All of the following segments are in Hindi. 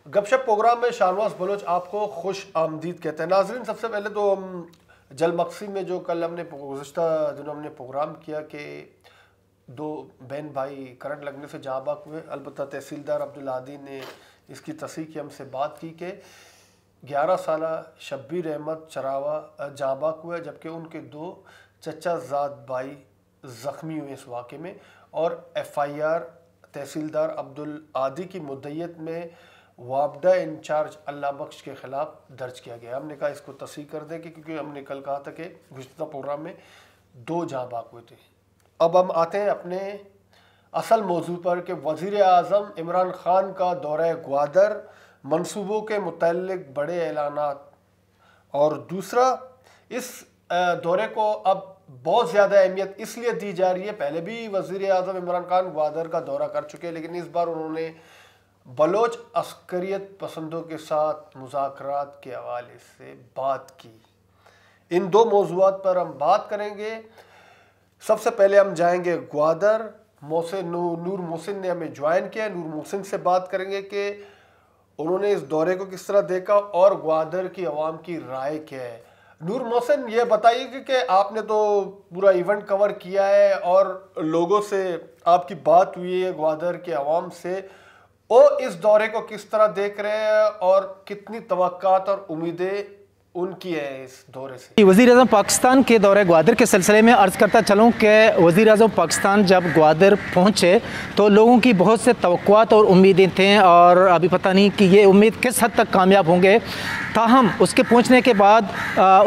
गपशप प्रोग्राम में शाहनवाज बलोच आपको खुश आमदीद कहते हैं। नाजरीन, सबसे पहले तो जलमक्सी में जो कल हमने गुज़िश्ता दिनों हमने प्रोग्राम किया कि दो बहन भाई करंट लगने से जाँ बाक हुए। अलबत्ता तहसीलदार अब्दुल आदी ने इसकी तस्दीक की, हमसे बात की कि 11 साला शब्बीर अहमद चरावा जाँ बाक हुए, जबकि उनके दो चचा ज़ाद भाई ज़ख्मी हुए इस वाक़े में। और FIR तहसीलदार अब्दुल आदी की मुद्दईयत में वापडा इंचार्ज अल्लाह बख्श के ख़िलाफ़ दर्ज किया गया। हमने कहा इसको तस्दीक कर दें, क्योंकि हमने कल कहा था कि गुज़िश्ता प्रोग्राम में 2 जाँ बाक हुए थे। अब हम आते हैं अपने असल मौजू पर कि वज़ीर आज़म इमरान ख़ान का दौरा ग्वादर, मनसूबों के मुतल्लिक़ बड़े ऐलानात। और दूसरा, इस दौरे को अब बहुत ज़्यादा अहमियत इसलिए दी जा रही है, पहले भी वज़ीर आज़म इमरान ख़ान ग्वादर का दौरा कर चुके हैं, लेकिन इस बार उन्होंने बलोच अस्करियत पसंदों के साथ मुज़ाकरात के हवाले से बात की। इन 2 मौज़ूआत पर हम बात करेंगे। सबसे पहले हम जाएंगे ग्वादर। नूर मोहसिन ने हमें ज्वाइन किया। नूर मोहसिन से बात करेंगे कि उन्होंने इस दौरे को किस तरह देखा और ग्वादर की आवाम की राय क्या है। नूर मोहसिन, ये बताइए कि आपने तो पूरा इवेंट कवर किया है और लोगों से आपकी बात हुई है, ग्वादर के आवाम से, और इस दौरे को किस तरह देख रहे हैं और कितनी तवक्कात और उम्मीदें उनकी है इस दौरे से। वज़ीर आज़म पाकिस्तान के दौरे ग्वादर के सिलसिले में अर्ज़ करता चलूँ कि वज़ीर आज़म पाकिस्तान जब ग्वादर पहुँचे तो लोगों की बहुत से तवक्कुआत और उम्मीदें थीं, और अभी पता नहीं कि ये उम्मीद किस हद तक कामयाब होंगे। ताहम उसके पहुँचने के बाद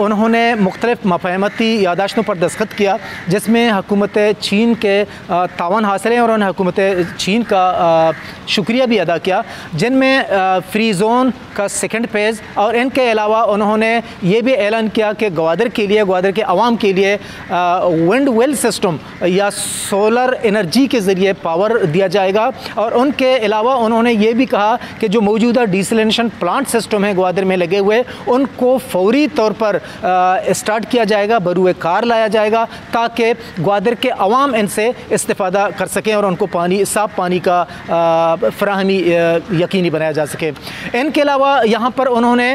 उन्होंने मुख्तलिफ़ मफ़ाहमती यादाश्तों पर दस्तखत किया, जिसमें हुकूमत चीन के तावन हासिल हैं, और उन्होंने हुकूमत चीन का शुक्रिया भी अदा किया, जिनमें फ्री ज़ोन का 2nd फेज़, और इनके अलावा उन्होंने ये भी ऐलान किया कि ग्वादर के लिए, ग्वादर के अवाम के लिए विंड वेल सिस्टम या सोलर एनर्जी के ज़रिए पावर दिया जाएगा। और उनके अलावा उन्होंने ये भी कहा कि जो मौजूदा डिसलिनेशन प्लांट सिस्टम है ग्वादर में लगे हुए, उनको फौरी तौर पर स्टार्ट किया जाएगा, बरूए कार लाया जाएगा, ताकि ग्वादर के अवाम इनसे इस्तेफ़ादा कर सकें और उनको पानी, साफ़ पानी का फ़राहमी यकीनी बनाया जा सके। इनके अलावा यहाँ पर उन्होंने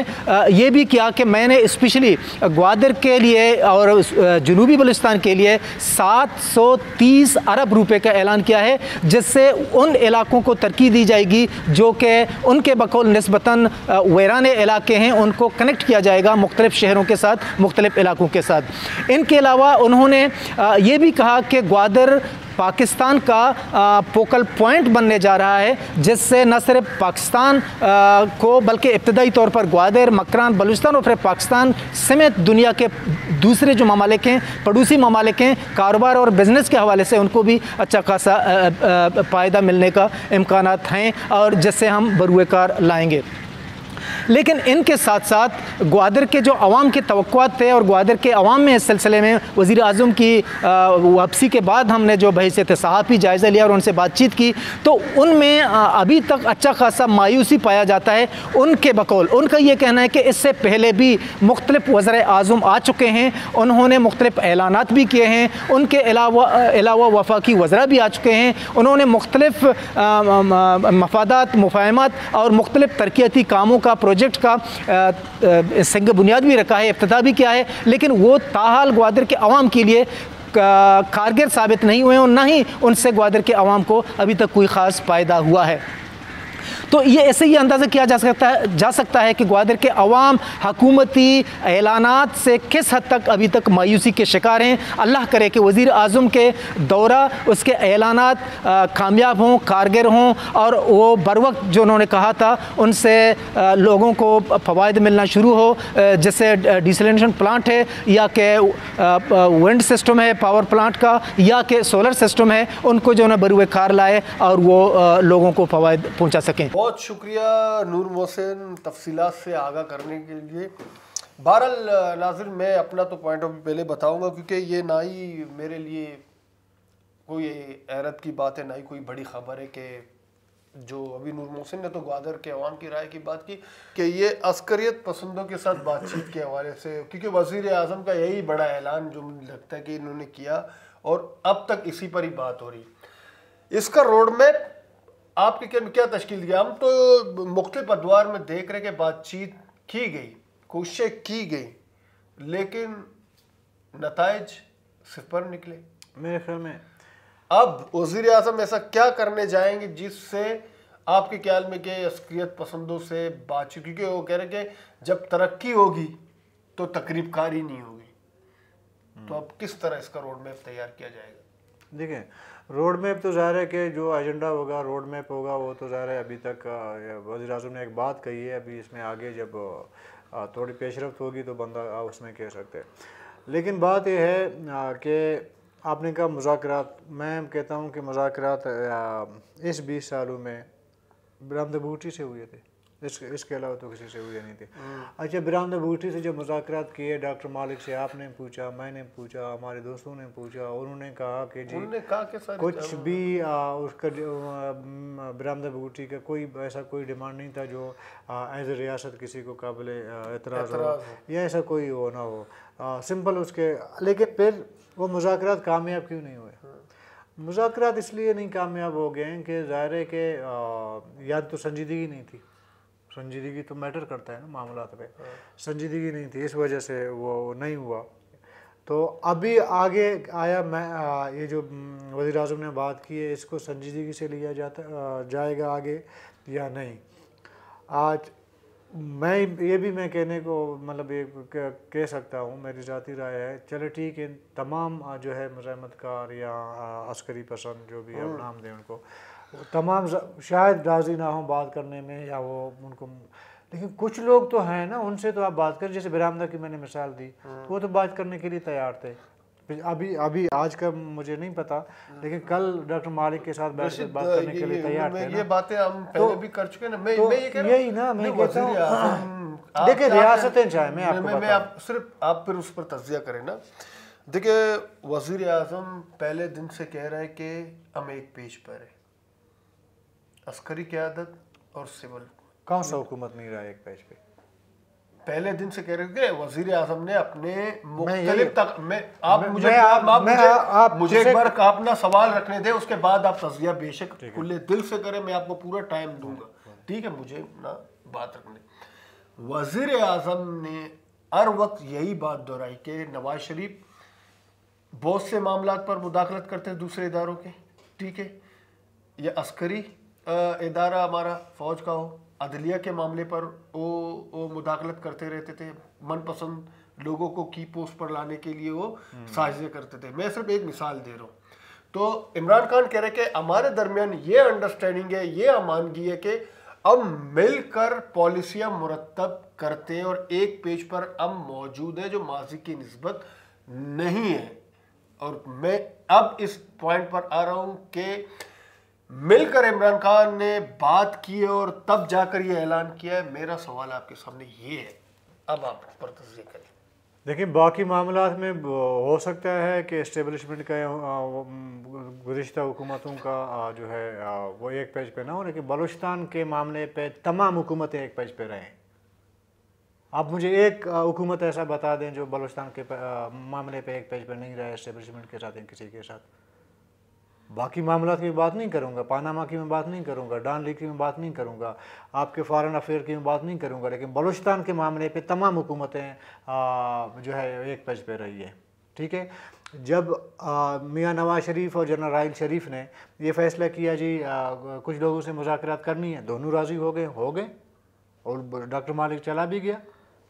ये भी किया कि मैंने स्पेशली ग्वादर के लिए और जनूबी बलूचिस्तान के लिए 730 अरब रुपए का ऐलान किया है, जिससे उन इलाकों को तरक्की दी जाएगी जो कि उनके बकौल निस्बतन वैराने इलाके हैं, उनको कनेक्ट किया जाएगा मुख्तलिफ़ शहरों के साथ, मुख्तलिफ़ इलाकों के साथ। इनके अलावा उन्होंने ये भी कहा कि ग्वादर पाकिस्तान का फोकल पॉइंट बनने जा रहा है, जिससे न सिर्फ पाकिस्तान को बल्कि इब्तदाई तौर पर ग्वादर, मकरान, बलूचिस्तान और फिर पाकिस्तान समेत दुनिया के दूसरे जो ममालिक हैं, पड़ोसी ममालिक हैं, कारोबार और बिज़नेस के हवाले से उनको भी अच्छा खासा फ़ायदा मिलने का इम्कानात हैं, और जिससे हम बरूए कार लाएँगे। लेकिन इनके साथ साथ ग्वादर के जो अवाम के तवक्कुआत थे, और ग्वादर के अवाम में इस सिलसिले में वज़ीर आज़म की वापसी के बाद हमने जो बहसीत सहाफ़ी जायज़ा लिया और उनसे बातचीत की, तो उनमें अभी तक अच्छा खासा मायूसी पाया जाता है उनके बकौल। उनका ये कहना है कि इससे पहले भी मुख्तलिफ़ वज़ीर आज़म आ चुके हैं, उन्होंने मुख्तलिफ़ ऐलानात भी किए हैं, उनके अलावा वफाकी वज़रा भी आ चुके हैं, उन्होंने मुख्तलिफ़ मफादात, मुफ़ाहमत और मुख्तलिफ़ तरक्याती कामों का, प्रोजेक्ट का संग बुनियाद भी रखा है, इफ्तिताह भी किया है, लेकिन वो ताहाल ग्वादर के अवाम के लिए कारगर साबित नहीं हुए, और ना ही उनसे ग्वादर के अवाम को अभी तक कोई ख़ास फ़ायदा हुआ है। तो ये ऐसे ही अंदाज़ा किया जा सकता है कि ग्वादर के अवाम हुकूमती ऐलानात से किस हद तक अभी तक मायूसी के शिकार हैं। अल्लाह करे कि वज़ीर आज़म के दौरा, उसके ऐलानात कामयाब हों, कारगर हों, और वो बर वक्त जो उन्होंने कहा था उनसे लोगों को फ़वाइद मिलना शुरू हो, जैसे डिसलिनेशन प्लांट है, या कि विंड सिस्टम है पावर प्लांट का, या कि सोलर सिस्टम है, उनको जो है बरूए कार लाए और वो लोगों को फ़वाइद पहुँचा सकें। बहुत शुक्रिया नूर मोहसिन तफसीलात से आगाह करने के लिए। बहरहाल नाज़रीन, मैं अपना तो पॉइंट ऑफ व्यू पहले बताऊंगा, क्योंकि ये ना ही मेरे लिए कोई हैरत की बात है, ना ही कोई बड़ी ख़बर है कि जो अभी नूर मोहसिन ने तो ग्वादर के अवाम की राय की बात की कि ये अस्करियत पसंदों के साथ बातचीत के हवाले से, क्योंकि वज़ीर आज़म का यही बड़ा ऐलान जो मुझे लगता है कि इन्होंने किया, और अब तक इसी पर ही बात हो रही। इसका रोड मैप आपके क्या तश्कील दिया? हम तो मुख्तलिफ अदवार में देख रहे कि बातचीत की गई, कोशिशें की गई, लेकिन नताइज सिफर निकले। मेरे ख्याल में अब वज़ीर आज़म ऐसा क्या करने जाएंगे जिससे आपके ख्याल में कि अस्करियत पसंदों से बातचीत, क्योंकि वो कह रहे कि जब तरक्की होगी तो तकरीब कारी नहीं होगी, तो अब किस तरह इसका रोड मैप तैयार किया जाएगा? देखें, रोड मैप तो ज़ाहिर है कि जो एजेंडा होगा, रोड मैप होगा, वो तो ज़ाहिर है अभी तक वज़ीर आज़म ने एक बात कही है, अभी इसमें आगे जब थोड़ी पेशरफ्त होगी तो बंदा उसमें कह सकते हैं। लेकिन बात यह है कि आपने कहा मुज़ाकरात, मैं कहता हूँ कि मुज़ाकरात इस 20 सालों में बरामदा बूटी से हुए थे, इसके अलावा तो किसी से हुए नहीं थे। अच्छा, बरामदा बूटी से जब मुज़ाकरात किए, डॉक्टर मालिक से आपने पूछा, मैंने पूछा, हमारे दोस्तों ने पूछा, उन्होंने कहा कि जी कुछ भी उसका बरामदा बूटी का कोई ऐसा कोई डिमांड नहीं था जो एज ए रियासत किसी को काबिल एतराज़ हो या ऐसा कोई हो ना हो, सिंपल उसके। लेकिन फिर वो मुज़ाकरात कामयाब क्यों नहीं हुए? मुज़ाकरात इसलिए नहीं कामयाब हो गए हैं कि ज़ाहिर है कि या तो संजीदगी नहीं थी, संजीदगी तो मैटर करता है ना मामलात पे, संजीदगी नहीं थी, इस वजह से वो नहीं हुआ। तो अभी आगे आया, मैं ये जो वज़ीर आज़म ने बात की है, इसको संजीदगी से लिया जाएगा आगे या नहीं। आज मैं कहने को मतलब ये कह सकता हूँ, मेरी ज़ाती राय है, चलो ठीक है, तमाम जो है मज़ाहमतकार या अस्करी पसंद जो भी अब नाम दें उनको, तमाम शायद राज़ी ना हो बात करने में या वो उनको, लेकिन कुछ लोग तो हैं ना, उनसे तो आप बात करें। जैसे बरामदा की मैंने मिसाल दी, वो तो बात करने के लिए तैयार थे। अभी आज का मुझे नहीं पता, लेकिन कल डॉक्टर मालिक के साथ बैठ कर बात करने के लिए तैयार थे। ये बातें हम पहले भी कर चुके हैं ना। मैं ये कह रहा हूं, यही ना मैं कहता हूं, देखिए रियासतें चाहे मैं आपको सिर्फ आप फिर उस पर तज्जिया करें ना। देखिए, वज़ीर आज़म पहले दिन से कह रहा है कि हम एक पेज पर है, अस्करी क़यादत और सिविल। कौन सा हुकूमत नहीं रहा एक पेज पे? पहले दिन से कह रहे थे वज़ीर आज़म ने अपने मुख्तलिफ मुझे एक बार अपना सवाल रखने थे, उसके बाद आप तज़िया बेशक खुले दिल से करें, मैं आपको पूरा टाइम दूंगा, ठीक है? मुझे ना बात रखने। वज़ीर आज़म ने हर वक्त यही बात दोहराई कि नवाज शरीफ बहुत से मामलात पर मुदाखलत करते हैं दूसरे इदारों के, ठीक है? या अस्करी इदारा हमारा फ़ौज का हो, अदलिया के मामले पर वो मुदाखलत करते रहते थे, मनपसंद लोगों को की पोस्ट पर लाने के लिए वो साजिशें करते थे। मैं सिर्फ एक मिसाल दे रहा हूँ। तो इमरान खान कह रहे कि हमारे दरमियान ये अंडरस्टैंडिंग है, ये अमानगी है कि हम मिलकर पॉलिसियाँ मुरतब करते हैं और एक पेज पर हम मौजूद हैं जो माजी की निस्बत नहीं है। और मैं अब इस पॉइंट पर आ रहा हूँ कि मिलकर इमरान खान ने बात की है और तब जाकर ये ऐलान किया है। मेरा सवाल आपके सामने ये है, अब आप इस पर तस्दीक करें। देखिए, बाकी मामलात में हो सकता है कि इस्टेब्लिशमेंट का गुज़िश्ता हुकूमतों का जो है वो एक पेज पे ना हो, लेकिन बलूचिस्तान के मामले पे तमाम हुकूमतें एक पेज पे रहें। आप मुझे एक हुकूमत ऐसा बता दें जो बलूचिस्तान के मामले पे एक पेज पे नहीं रहा इस्टेब्लिशमेंट के साथ या किसी के साथ। बाकी मामलात की बात नहीं करूँगा, पानामा की मैं बात नहीं करूँगा, डॉन लीग की मैं बात नहीं करूँगा, आपके फॉरेन अफेयर की मैं बात नहीं करूँगा, लेकिन बलूचिस्तान के मामले पे तमाम हुकूमतें जो है एक पेज पे रही है, ठीक है? जब मियाँ नवाज शरीफ और जनरल राहिल शरीफ ने ये फ़ैसला किया जी कुछ लोगों से मुज़ाकरात करनी है, दोनों राज़ी हो गए और डॉक्टर मालिक चला भी गया,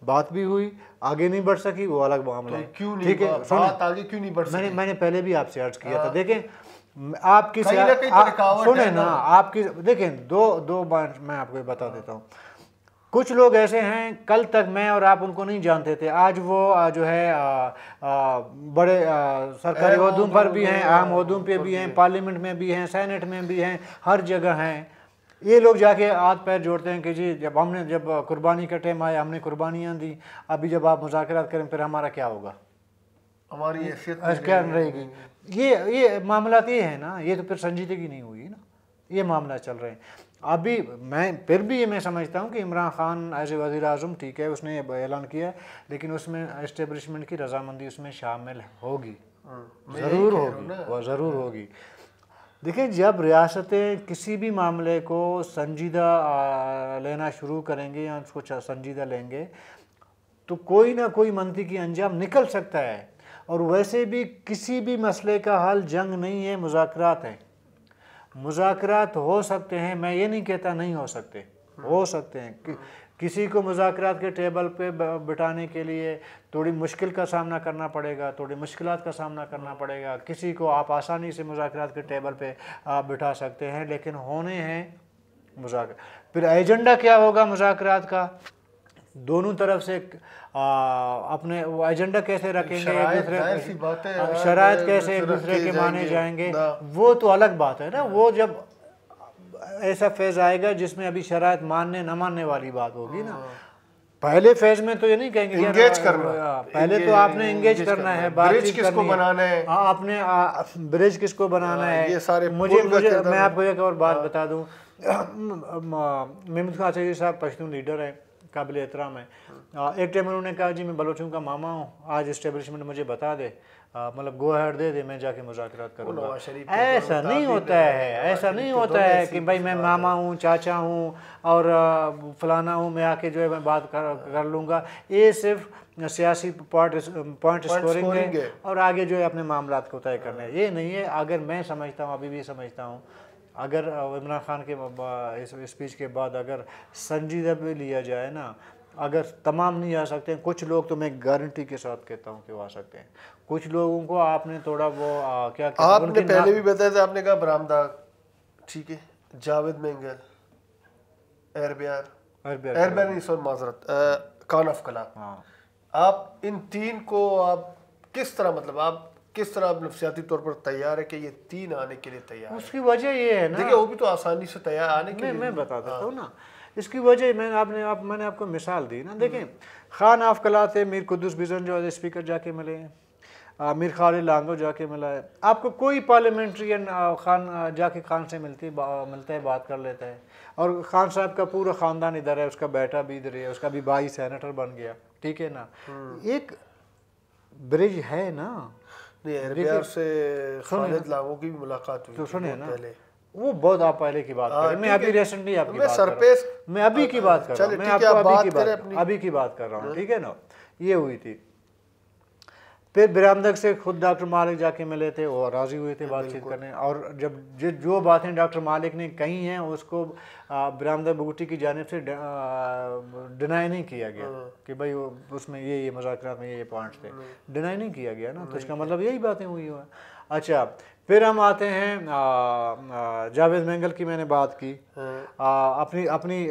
बात भी हुई, आगे नहीं बढ़ सकी, वो अलग मामला है। क्यों नहीं, ठीक है? बात आगे क्यों नहीं बढ़ सकी? मैंने पहले भी आपसे अर्ज किया था। देखें, आपकी सुने ना, आपकी देखें दो बार मैं आपको बता देता हूँ। कुछ लोग ऐसे हैं, कल तक मैं और आप उनको नहीं जानते थे, आज वो जो है बड़े सरकारी ओहदों पर भी हैं, आम ओहदों पे भी हैं, पार्लियामेंट में भी हैं, सेनेट में भी हैं, हर जगह हैं। ये लोग जाके हाथ पैर जोड़ते हैं कि जी जब कुर्बानी का टाइम आया हमने कुर्बानियाँ दी, अभी जब आप मुज़ाकरात करें फिर हमारा क्या होगा, हमारी हैसियत क्या रहेगी? ये मामला ये है ना, ये तो फिर संजीदगी नहीं हुई ना, ये मामला चल रहे हैं। अभी मैं फिर भी ये मैं समझता हूँ कि इमरान खान एज ए वज़ीर आज़म ठीक है, उसने ऐलान किया, लेकिन उसमें इस्टेब्लिशमेंट की रजामंदी उसमें शामिल होगी, ज़रूर होगी, वह ज़रूर होगी। देखिए, जब रियासतें किसी भी मामले को संजीदा लेना शुरू करेंगे या उसको संजीदा लेंगे तो कोई ना कोई मंतिकी अंजाम निकल सकता है। और वैसे भी किसी भी मसले का हल जंग नहीं है, मुज़ाकरात है। मुज़ाकरात हो सकते हैं, मैं ये नहीं कहता नहीं हो सकते, हो सकते हैं। किसी को मुज़ाकरात के टेबल पे बिठाने के लिए थोड़ी मुश्किल का सामना करना पड़ेगा, थोड़ी मुश्किलात का सामना करना पड़ेगा। किसी को आप आसानी से मुज़ाकरात के टेबल पे आप बिठा सकते हैं, लेकिन होने हैं मुज़ाकर। फिर एजेंडा क्या होगा मुज़ाकरात का? दोनों तरफ से अपने वो एजेंडा कैसे रखेंगे, एक दूसरे शराइत कैसे एक दूसरे के माने जाएंगे, वो तो अलग बात है ना। वो जब ऐसा फेज आएगा जिसमें अभी शराइत मानने न मानने वाली बात होगी ना। पहले फेज में तो ये नहीं कहेंगे इंगेज करना, पहले तो आपने इंगेज करना है, ब्रिज किसको बनाना है, आपने ब्रिज किसको बनाना है, ये सारे मुझे मैं आपको एक और बात बता दूं, मेहमूद खान चौधरी साहब पश्तून लीडर है, काबिल एहतराम है। एक टाइम उन्होंने कहा जी मैं बलोचों का मामा हूँ, आज इस्टेब्लिशमेंट मुझे बता दे, मतलब गो हेड दे दे, मैं जाके मुज़ाकरात करूँगा। ऐसा नहीं होता है, ऐसा नहीं होता है कि भाई मैं मामा हूँ, चाचा हूँ और फलाना हूँ, मैं आके जो है मैं बात कर लूँगा। ये सिर्फ सियासी पॉइंट स्कोरिंग है और आगे जो है अपने मामलात को तय करना है, ये नहीं है। अगर मैं समझता हूँ, अभी भी समझता हूँ, अगर इमरान खान के इस स्पीच के बाद अगर संजीदा भी लिया जाए ना, अगर तमाम नहीं आ सकते हैं, कुछ लोग तो मैं गारंटी के साथ कहता हूँ कि वो आ सकते हैं। कुछ लोगों को आपने थोड़ा वो क्या आपने पहले भी बताया था, आपने कहा बरामदा, ठीक है, जावेद मेंगल, एरबियार नहीं सॉरी माजरत, खान अफ कला, आप इन तीन को आप किस तरह, मतलब आप किस तरह नफसियाती तौर पर तैयार है कि ये तीन आने के लिए तैयार है? उसकी वजह ये है ना, देखिए वो भी तो आसानी से तैयार आने के लिए, मैं बता देता हूँ ना इसकी वजह। मैंने आपको मिसाल दी ना। देखें, खान आफ कला थे, मीर कुद्दुस बिजन जो है स्पीकर जाके मिले हैं, मीर खालिद लांगो जाके मिला है। आपको कोई पार्लियामेंट्रियन खान जाके खान से मिलता है, बात कर लेता है। और खान साहब का पूरा ख़ानदान इधर है, उसका बेटा भी इधर है, उसका भी भाई सेनेटर बन गया, ठीक है ना। एक ब्रिज है ना। एरबियार से खालिद लांगो की भी मुलाकात हुई, तो सुने ना पहले वो बहुत, आप पहले की बात करें, मैं अभी रिसेंटली आपकी बात कर रहा हूँ, मैं अभी की बात कर रहा हूँ, मैं आपको अभी की बात कर रहा हूँ, ठीक है ना। ये हुई थी। फिर बरामदक से खुद डॉक्टर मालिक जाके मिले थे, वो राज़ी हुए थे बातचीत करने। और जब जो बातें डॉक्टर मालिक ने कही हैं उसको बरामदक बगुटी की जानिब से डिनाई नहीं किया गया कि भाई वो उसमें ये मुज़ाकरात में ये पॉइंट्स थे, डिनाई नहीं किया गया ना। तो इसका मतलब यही बातें हुई हैं। अच्छा, फिर हम आते हैं जावेद मेंगल की, मैंने बात की अपनी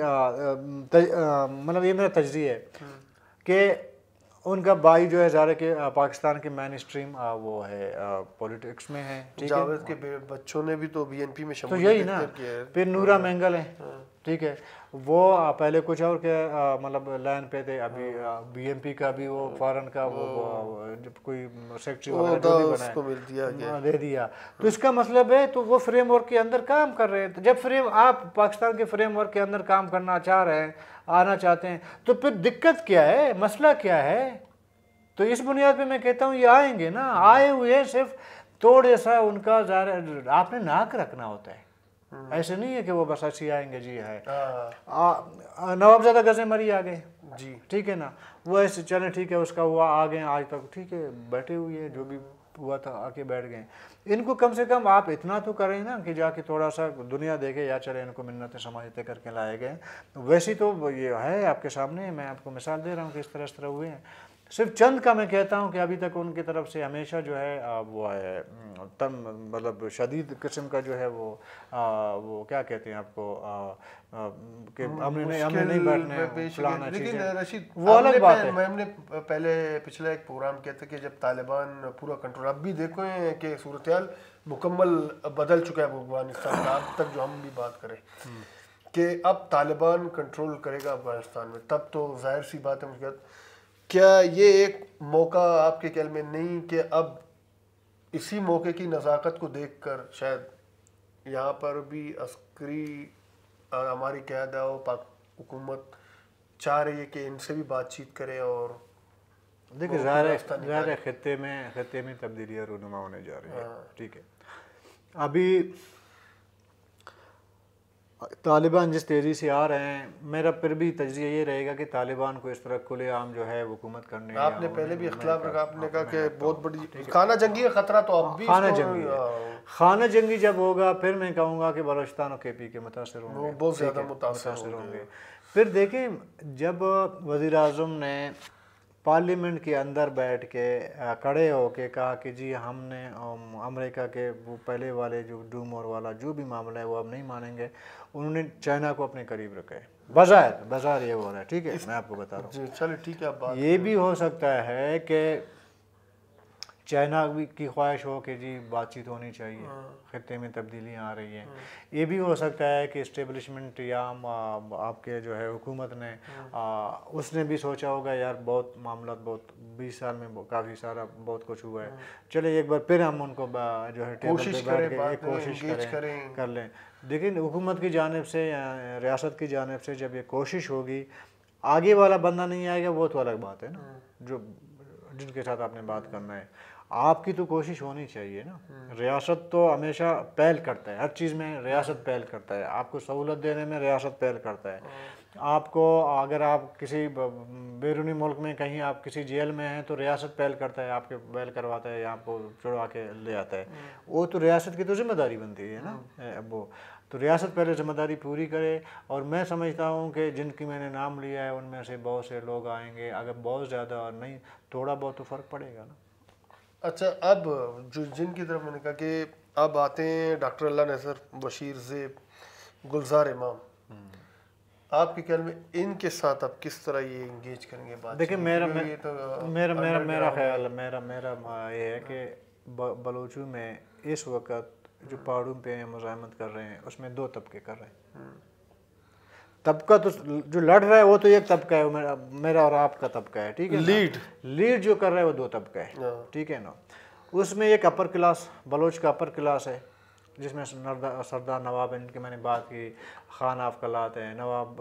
मतलब ये मेरा तजरिया है कि उनका भाई जो है ज़ाहिर के पाकिस्तान के मेन स्ट्रीम वो है पॉलिटिक्स में है, ठीक है। जावेद के बच्चों ने भी तो बीएनपी में तो यही ना। फिर नूरा मेंगल है, ठीक है, वो पहले कुछ और के मतलब लाइन पे थे, अभी बीएनपी का भी वो फॉरेन का वो कोई सेक्रेटरी वगैरह दे दिया। तो इसका मतलब है तो वो फ्रेमवर्क के अंदर काम कर रहे हैं। तो जब आप पाकिस्तान के फ्रेमवर्क के अंदर काम करना चाह रहे हैं, आना चाहते हैं, तो फिर दिक्कत क्या है, मसला क्या है? तो इस बुनियाद पे मैं कहता हूँ ये आएंगे ना, आए हुए सिर्फ थोड़े सा उनका आपने नाक रखना होता है। ऐसे नहीं है कि वो बस ऐसे आएंगे जी है। नवाबजादा गज़नमरी आ गए जी, ठीक है ना, वो ऐसे चले ठीक है, उसका हुआ, आ गए आज तक, ठीक है, बैठे हुए हैं, जो भी हुआ था आके बैठ गए। इनको कम से कम आप इतना तो करें ना कि जाके थोड़ा सा दुनिया देखे, या चले इनको मिन्नतें समाजतें करके लाए गए। वैसे तो ये है आपके सामने, मैं आपको मिसाल दे रहा हूँ कि इस तरह हुए हैं। सिर्फ चंद का मैं कहता हूँ कि अभी तक उनकी तरफ से हमेशा जो है वो है मतलब शदीद किस्म का जो है वो क्या कहते हैं आपको कि हमने नहीं बैठने फलाना चीज़, रशीद वो अलग बात है। हमने पहले पिछला एक प्रोग्राम किया था कि जब तालिबान पूरा कंट्रोल, अब भी देखो कि सूरत हाल मुकम्मल बदल चुका है अफगानिस्तान का, अब तक जो हम भी बात करें कि अब तालिबान कंट्रोल करेगा अफगानिस्तान में, तब तो जाहिर सी बात है मुझे, क्या ये एक मौका आपके ख्याल में नहीं कि अब इसी मौके की नज़ाकत को देखकर शायद यहाँ पर भी अस्करी हमारी क़यादा और पाक हुकूमत चाह रही है कि इनसे भी बातचीत करें? और देखिए ज़ाहिर खत्ते में तब्दीलियाँ रूनुमा होने जा रही है, ठीक है। अभी तालिबान जिस तेज़ी से आ रहे हैं, मेरा फिर भी तजज़िया ये रहेगा कि तालिबान को इस तरह खुलेआम जो है हुकूमत करने, आपने पहले भी इख्तिलाफ रखा, आपने कहा कि बहुत बड़ी खाना जंगी का खतरा तो अब भी खाना जंगी जब होगा फिर मैं कहूँगा कि बलोचिस्तान और KP के मुतासर होंगे, बहुत ज़्यादा मुतासर होंगे। फिर देखें जब वज़ीर आज़म ने पार्लियामेंट के अंदर बैठ के खड़े होके कहा कि जी हमने अमेरिका के वो पहले वाले जो डूम और वाला जो भी मामला है वो अब नहीं मानेंगे, उन्होंने चाइना को अपने करीब रखा है। बाजार ये हो रहा है, ठीक है, मैं आपको बता रहा हूँ। चलिए ठीक है, बात ये भी हो सकता है कि चाइना की ख्वाहिश हो कि जी बातचीत होनी चाहिए, खत्ते में तब्दीलियाँ आ रही हैं। ये भी हो सकता है कि इस्टेब्लिशमेंट या आपके जो है हुकूमत ने उसने भी सोचा होगा यार बहुत मामला, बहुत 20 साल में काफ़ी सारा बहुत कुछ हुआ है, चले एक बार फिर हम उनको जो है टेबल पे बैठ के एक कोशिश कर लें। लेकिन हुकूमत की जानिब से या रियासत की जानिब से जब ये कोशिश होगी, आगे वाला बंदा नहीं आएगा वो तो अलग बात है ना, जो जिनके साथ आपने बात करना है। आपकी तो कोशिश होनी चाहिए ना। रियासत तो हमेशा पहल करता है, हर चीज़ में रियासत पहल करता है, आपको सहूलत देने में रियासत पहल करता है। आपको अगर आप किसी बैरूनी मुल्क में कहीं आप किसी जेल में हैं तो रियासत पहल करता है, आपके बैल करवाता है या आपको छुड़वा के ले आता है, वो तो रियासत की तो जिम्मेदारी बनती है ना। वो तो रियासत पहले जिम्मेदारी पूरी करे। और मैं समझता हूँ कि जिनकी मैंने नाम लिया है उनमें से बहुत से लोग आएंगे, अगर बहुत ज़्यादा और नहीं थोड़ा बहुत तो फ़र्क पड़ेगा ना। अच्छा, अब जो जिनकी तरफ मैंने कहा कि अब आते हैं डॉक्टर अल्लाह नज़र, बशीर ज़ेब, गुलजार इमाम, आपके ख्याल में इनके साथ आप किस तरह ये इंगेज करेंगे बात? देखिए मेरा ख्याल मेरा ये है कि बलोचों में इस वक्त जो पहाड़ों पे मुज़ाहमत कर रहे हैं उसमें दो तबके कर रहे हैं। तबका तो जो लड़ रहा है वो तो एक तबका है, मेरा और आपका तबका है, ठीक है। लीड जो कर रहा है वो दो तबका है, ठीक है ना। उसमें एक अपर क्लास, बलोच का अपर क्लास है जिसमें सरदार नवाब, इनकी मैंने बात की, खान आफकलात है, नवाब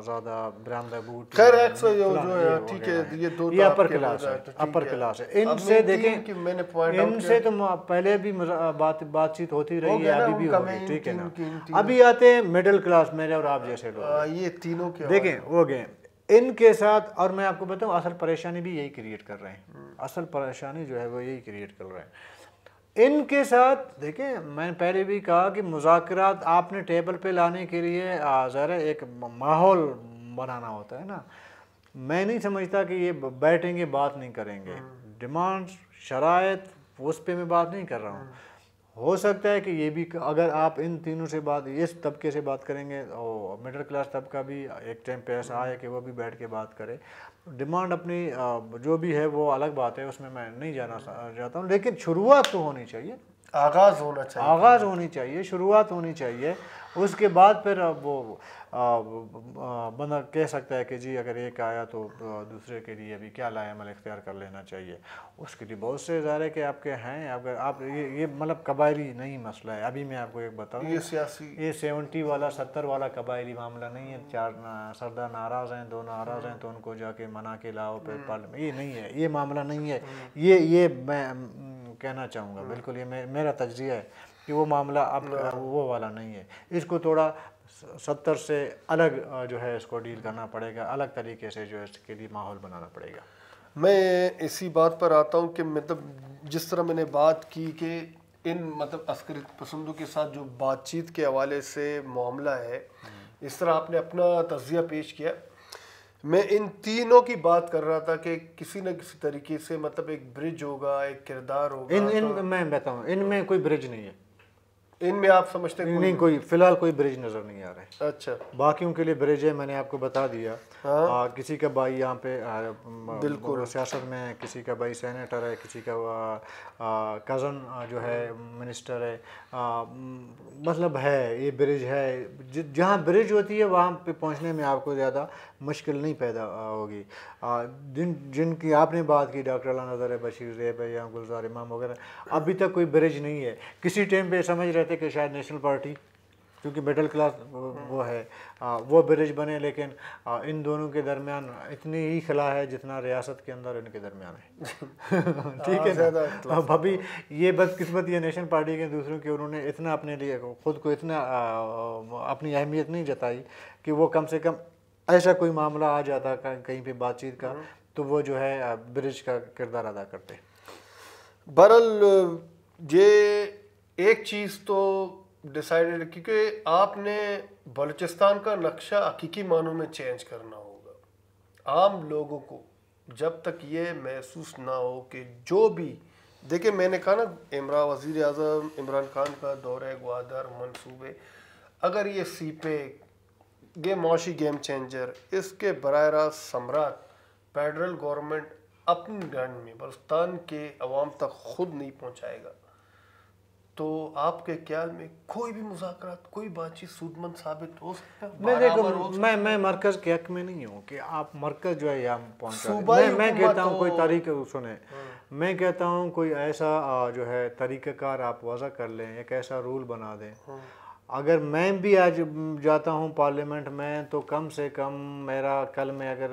ज़ादा, ब्रामदा बूट, खैर जो है ठीक है, ये अपर क्लास है, अपर क्लास है। इनसे देखें कि मैंने इनसे तो पहले भी बातचीत होती रही है, अभी भी होगी, ठीक है ना। अभी आते हैं मिडिल क्लास, मेरे और आप जैसे लोग, ये तीनों के देखें हो गए इनके साथ। और मैं आपको बताऊं असल परेशानी भी यही क्रिएट कर रहे हैं, असल परेशानी जो है वो यही क्रिएट कर रहे हैं इनके साथ। देखें मैंने पहले भी कहा कि मुज़ाकरात आपने टेबल पे लाने के लिए ज़रा एक माहौल बनाना होता है ना। मैं नहीं समझता कि ये बैठेंगे बात नहीं करेंगे, डिमांड्स शराइत उस पे मैं बात नहीं कर रहा हूँ। हो सकता है कि ये भी अगर आप इन तीनों से बात, इस तबके से बात करेंगे और मिडिल क्लास तबका भी एक टाइम पे ऐसा आए कि वो भी बैठ के बात करे। डिमांड अपनी जो भी है वो अलग बात है, उसमें मैं नहीं जाना चाहता हूँ, लेकिन शुरुआत तो होनी चाहिए, आगाज़ होनी चाहिए, शुरुआत होनी चाहिए। उसके बाद फिर वो बंदा कह सकता है कि जी अगर एक आया तो दूसरे के लिए भी क्या लाए अमल इख्तियार कर लेना चाहिए। उसके लिए बहुत से ज़ाहिर के आपके हैं, अगर आप ये मतलब कबायली नहीं मसला है। अभी मैं आपको एक बताऊँ, ये सियासी, ये 70 वाला 70 वाला कबायली मामला नहीं है। 4 सरदार नाराज़ हैं, 2 नाराज़ हैं तो उनको जाके मना के लाओ फिर पार्लियामेंट, ये नहीं है, ये मामला नहीं है। ये मैं कहना चाहूँगा, बिल्कुल ये मेरा तज्ज़िया है कि वो मामला अब वो वाला नहीं है। इसको थोड़ा 70 से अलग जो है इसको डील करना पड़ेगा, अलग तरीके से जो है इसके लिए माहौल बनाना पड़ेगा। मैं इसी बात पर आता हूँ कि मतलब जिस तरह मैंने बात की कि इन मतलब अस्करी पसंदों के साथ जो बातचीत के हवाले से मामला है, इस तरह आपने अपना तज़िया पेश किया। मैं इन तीनों की बात कर रहा था कि किसी न किसी तरीके से मतलब एक ब्रिज होगा, एक किरदार होगा। मैं बताऊँ इनमें कोई ब्रिज नहीं है, इनमें आप समझते हैं नहीं कोई फिलहाल कोई ब्रिज नज़र नहीं आ रहा है। अच्छा, बाकियों के लिए ब्रिज है, मैंने आपको बता दिया। हाँ? किसी का भाई यहाँ पे बिल्कुल सियासत में, किसी का भाई सेनेटर है, किसी का कज़न जो है मिनिस्टर है, मतलब है ये ब्रिज है। जहाँ ब्रिज होती है वहाँ पे पहुँचने में आपको ज़्यादा मुश्किल नहीं पैदा होगी। जिनकी आपने बात की, डॉक्टर अल्लाह नज़र है, बशीर ज़ेब है या गुलजार इमाम वगैरह, अभी तक कोई ब्रिज नहीं है। किसी टाइम पे समझ रहे थे कि शायद नेशनल पार्टी क्योंकि मिडिल क्लास वो है, वो ब्रिज बने, लेकिन इन दोनों के दरमियान इतनी ही खला है जितना रियासत के अंदर इनके दरमियान है। ठीक है ना। अब अभी ये बदकिस्मत ये नेशन पार्टी के दूसरों की, उन्होंने इतना अपने लिए खुद को इतना अपनी अहमियत नहीं जताई कि वो कम से कम ऐसा कोई मामला आ जाता कहीं पे बातचीत का तो वो जो है ब्रिज का किरदार अदा करते। बहरहाल ये एक चीज़ तो डिसाइडेड, क्योंकि आपने बलूचिस्तान का नक्शा हकीकी मानों में चेंज करना होगा। आम लोगों को जब तक ये महसूस ना हो कि जो भी, देखिए मैंने कहा ना, वज़ीर आज़म इमरान खान का दौरे ग्वादर मंसूबे, अगर ये सीपे ये माशी गेम चेंजर, इसके बराह रास्त समरात फेडरल गवर्नमेंट अपनी गन में बलूचिस्तान के अवाम तक खुद नहीं पहुँचाएगा तो आपके ख्याल में कोई भी मुज़ाकरात, कोई बातचीत सूदमंद साबित हो सकता है? मैं देखो, मैं मरकज़ के हक में नहीं हूँ कि आप मरकज़ जो है यहाँ पहुँचा। मैं कहता हूँ कोई तरीका सुने, मैं कहता हूँ कोई ऐसा जो है तरीक़ाकार आप वज़ा कर लें, एक ऐसा रूल बना दें। अगर मैं भी आज जाता हूँ पार्लियामेंट में तो कम से कम मेरा कल में अगर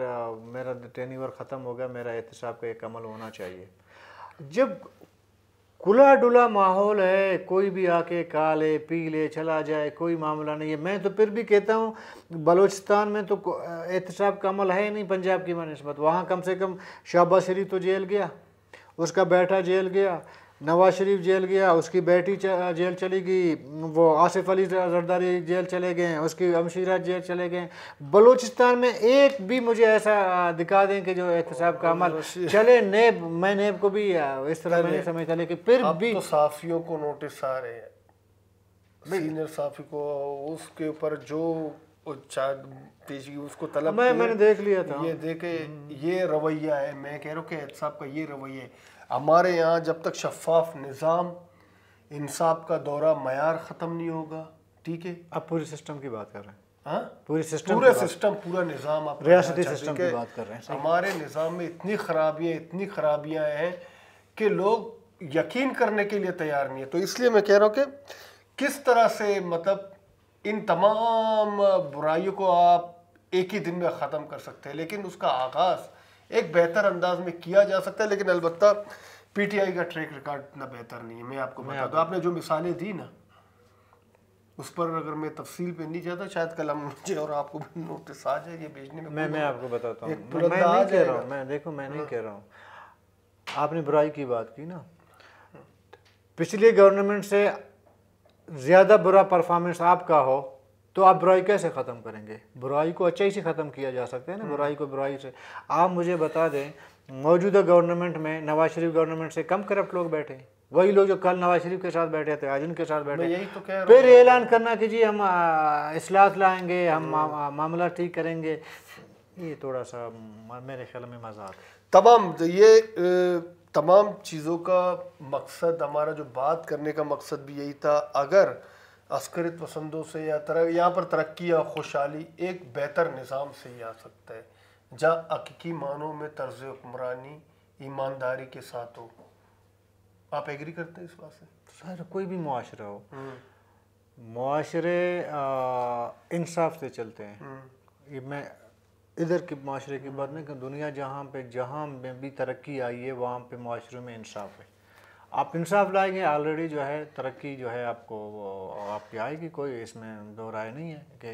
मेरा टेन्योर ख़त्म हो गया, मेरा एहतसाब का एक अमल होना चाहिए। जब खुला डुला माहौल है, कोई भी आके खा ले पी ले चला जाए, कोई मामला नहीं है। मैं तो फिर भी कहता हूँ बलूचिस्तान में तो एहतसाब का अमल है नहीं पंजाब की बनस्बत। वहाँ कम से कम शहबाज शरीफ तो जेल गया, उसका बेटा जेल गया, नवाज शरीफ जेल गया, उसकी बेटी जेल चली गई, वो आसिफ अली जरदारी जेल चले गए, उसकी अमशीरा जेल चले गए। बलूचिस्तान में एक भी मुझे ऐसा दिखा दें कि जो एहतसाब का अमल चले। नेब, मैं नेब को भी इस तरह नहीं समझता, लेकिन फिर भी तो साफ़ियों को नोटिस आ रहे हैं, सीनियर साफ़ी को, उसके ऊपर जो पेशगी उसको तलब, मैंने देख लिया था। ये देखे ये रवैया है। मैं कह रहा हूँ कि एहतसाब का ये रवैया है। हमारे यहाँ जब तक शफाफ निज़ाम, इंसाफ का दौरा मयार ख़त्म नहीं होगा, ठीक है। आप पूरे सिस्टम की बात कर रहे हैं? हाँ, पूरे सिस्टम, पूरा निज़ाम, आप रियासती सिस्टम की बात कर रहे हैं। हमारे निज़ाम में इतनी खराबियाँ हैं कि लोग यकीन करने के लिए तैयार नहीं है। तो इसलिए मैं कह रहा हूँ कि किस तरह से मतलब इन तमाम बुराइयों को आप एक ही दिन में ख़त्म कर सकते हैं, लेकिन उसका आगाज़ एक बेहतर अंदाज में किया जा सकता है। लेकिन अलबत्ता पीटीआई का ट्रैक रिकॉर्ड इतना बेहतर नहीं है। मैं आपको बता दूं, आपने जो मिसालें दी ना, उस पर अगर मैं तफसील पे नहीं जाता, शायद कल हम मुझे और आपको भी नोटिस आ जाए ये भेजने में। मैं आपको बताता हूँ, मैं नहीं कह रहा हूँ, मैं देखो मैं नहीं कह रहा हूँ। आपने बुराई की बात की ना, पिछली गवर्नमेंट से ज़्यादा बुरा परफॉर्मेंस आपका हो तो आप बुराई कैसे ख़त्म करेंगे? बुराई को अच्छाई से ख़त्म किया जा सकता है ना, बुराई को बुराई से। आप मुझे बता दें, मौजूदा गवर्नमेंट में नवाज शरीफ गवर्नमेंट से कम करप्ट लोग बैठे, वही लोग जो कल नवाज शरीफ के साथ बैठे थे आज उनके साथ बैठे। यही तो कह रहा हूं। फिर ऐलान करना कि जी हम इस्लाहत लाएंगे, हम मामला ठीक करेंगे, ये थोड़ा सा मेरे ख्याल में मजाक। तमाम चीज़ों का मकसद, हमारा जो बात करने का मकसद भी यही था। अगर अस्करित पसंदों से या यहाँ पर तरक्की या खुशहाली एक बेहतर निज़ाम से ही आ सकता है, जहाँ हकीकी मानों में तर्ज हुक्मरानी ईमानदारी के साथ हो। आप एग्री करते हैं इस बात से? सर, कोई भी मुआशरा हो, मुआशरे इंसाफ से चलते हैं। ये मैं इधर के माशरे की बात नहीं कर, दुनिया जहाँ में भी तरक्की आई है वहाँ पे माशरे में इंसाफ है। आप इंसाफ लाएंगे, ऑलरेडी जो है तरक्की जो है आपको आपकी आएगी, कोई इसमें दो राय नहीं है कि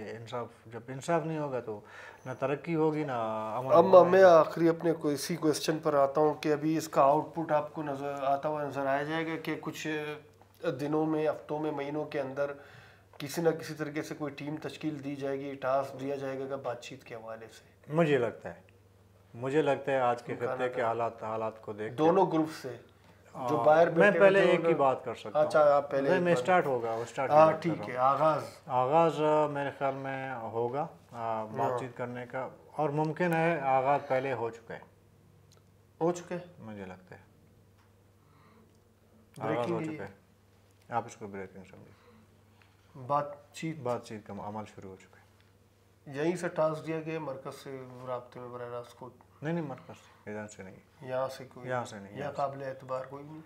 जब इंसाफ नहीं होगा तो ना तरक्की होगी ना अमल। अब मैं आखिरी अपने इसी क्वेश्चन पर आता हूँ कि अभी इसका आउटपुट आपको नज़र आया जाएगा कि कुछ दिनों में, हफ्तों में, महीनों के अंदर किसी न किसी तरीके से कोई टीम तश्कील दी जाएगी, टास्क दिया जाएगा बातचीत के हवाले से? मुझे लगता है आज के खत्ते के हालात को देख दोनों ग्रुप से जो बाहर, मैं पहले एक ही बात कर सकता हूँ। अच्छा, आप पहले मैं स्टार्ट होगा वो स्टार्ट। हाँ ठीक है, आगाज़ मेरे ख्याल में होगा बातचीत करने का, और मुमकिन है आगाज़ पहले हो चुके मुझे लगता है आगाज़ हो चुका है। आप इसको ब्रेकिंग समझिए, बातचीत का अमल शुरू हो चुका है। यहीं से टास्क दिया गया, मरकज से राब्ते में बराह रास्त को? नहीं, मरकज से, इधर से नहीं, यहाँ से नहीं, यहाँ काबिल एतबार कोई नहीं।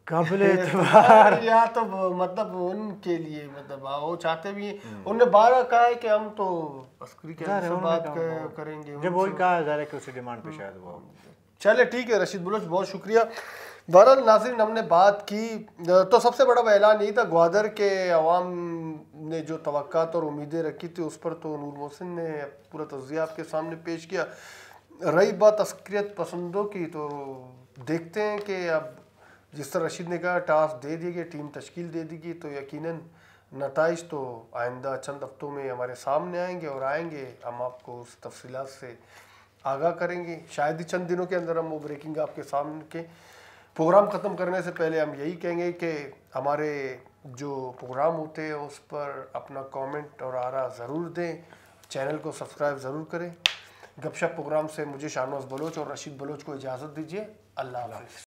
काबिल एतबार या तो मतलब उनके लिए मतलब वो चाहते भी हैं। उनने 12 कहा है कि हम तो अस्करी के से बात करेंगे, जब वही कहा जा रहा है कि उसी डिमांड पे शायद वो। चले ठीक है रशीद बलोच, बहुत शुक्रिया। बहरहाल नाज़रीन, हमने बात की तो सबसे बड़ा ऐलान यही था, ग्वादर के अवाम ने जो तवक्कात और उम्मीदें रखी थी उस पर तो नूर मोहसिन ने पूरा तज्ज़िया आपके सामने पेश किया। रही बात अस्करियत पसंदों की, तो देखते हैं कि अब जिस तरह रशीद ने कहा टास्क दे दिए गए, टीम तश्कील दे दी गई, तो यकीनन नताइज तो आइंदा चंद हफ्तों में हमारे सामने आएंगे और आएंगे, हम आपको उस तफसीलात से आगाह करेंगे। शायद ही चंद दिनों के अंदर हम वो ब्रेकिंग आपके सामने के प्रोग्राम ख़त्म करने से पहले हम यही कहेंगे कि हमारे जो प्रोग्राम होते हैं उस पर अपना कमेंट और आरा ज़रूर दें, चैनल को सब्सक्राइब ज़रूर करें। गपशप प्रोग्राम से मुझे शाहनवाज बलोच और रशीद बलोच को इजाज़त दीजिए। अल्लाह हाफ़िज़।